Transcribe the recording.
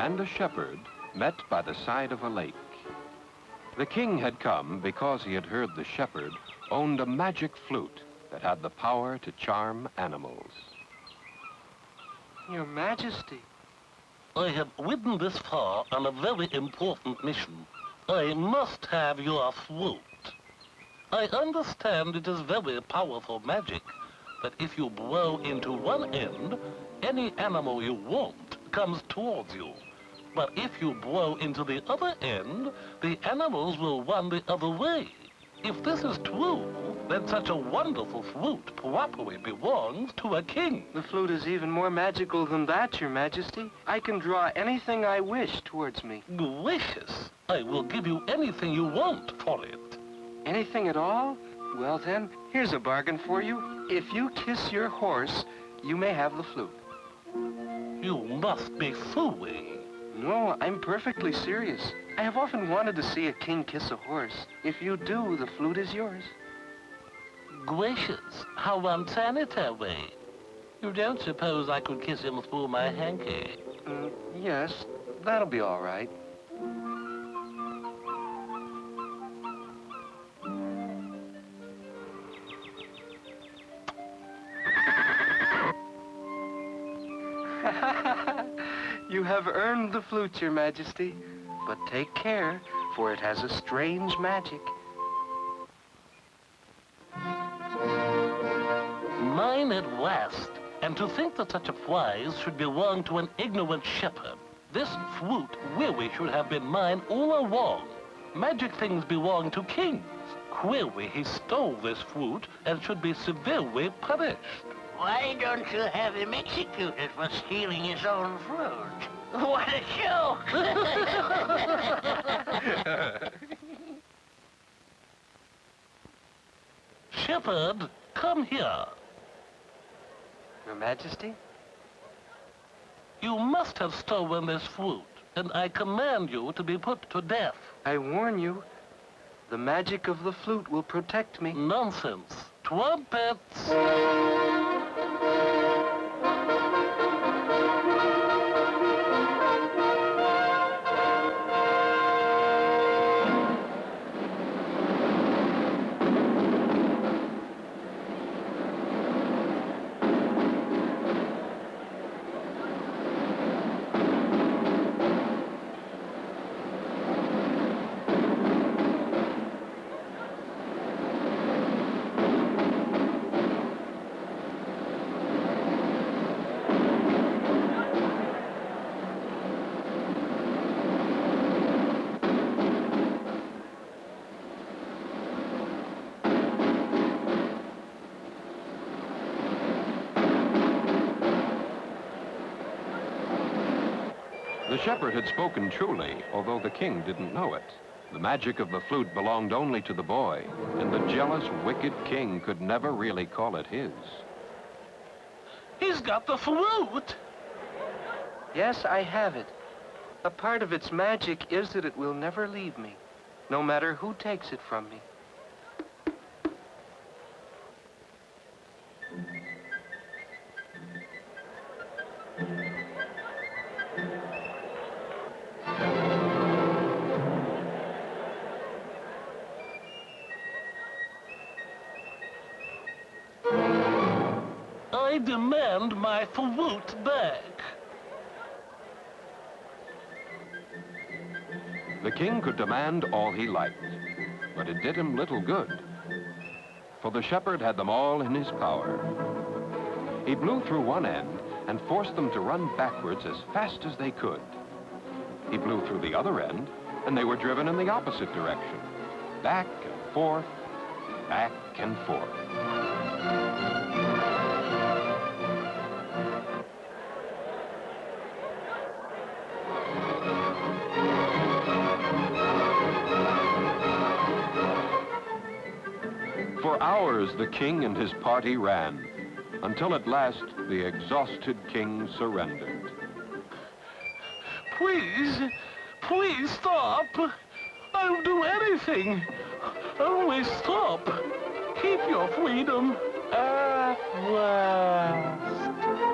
and a shepherd met by the side of a lake. The king had come because he had heard the shepherd owned a magic flute that had the power to charm animals. Your Majesty. I have ridden this far on a very important mission. I must have your flute. I understand it is very powerful magic, that if you blow into one end, any animal you want comes towards you. But if you blow into the other end, the animals will run the other way. If this is true, then such a wonderful flute properly belongs to a king. The flute is even more magical than that, Your Majesty. I can draw anything I wish towards me. Gracious! I will give you anything you want for it. Anything at all? Well then, here's a bargain for you. If you kiss your horse, you may have the flute. You must be fooling. No, I'm perfectly serious. I have often wanted to see a king kiss a horse. If you do, the flute is yours. Gracious, how unsanitary. You don't suppose I could kiss him through my hanky? Yes, that'll be all right. You have earned the flute, Your Majesty. But take care, for it has a strange magic. Mine at last. And to think that such a prize should belong to an ignorant shepherd. This flute really should have been mine all along. Magic things belong to kings. Clearly he stole this flute and should be severely punished. Why don't you have him executed for stealing his own flute? What a joke! Shepherd, come here. Your Majesty? You must have stolen this flute, and I command you to be put to death. I warn you, the magic of the flute will protect me. Nonsense. Trumpets! The shepherd had spoken truly, although the king didn't know it. The magic of the flute belonged only to the boy, and the jealous, wicked king could never really call it his. He's got the flute! Yes, I have it. A part of its magic is that it will never leave me, no matter who takes it from me. I demand my flute back. The king could demand all he liked, but it did him little good, for the shepherd had them all in his power. He blew through one end and forced them to run backwards as fast as they could. He blew through the other end, and they were driven in the opposite direction, back and forth, back and forth. For hours, the king and his party ran, until at last the exhausted king surrendered. Please, please stop. I'll do anything. Only stop. Keep your freedom. At last.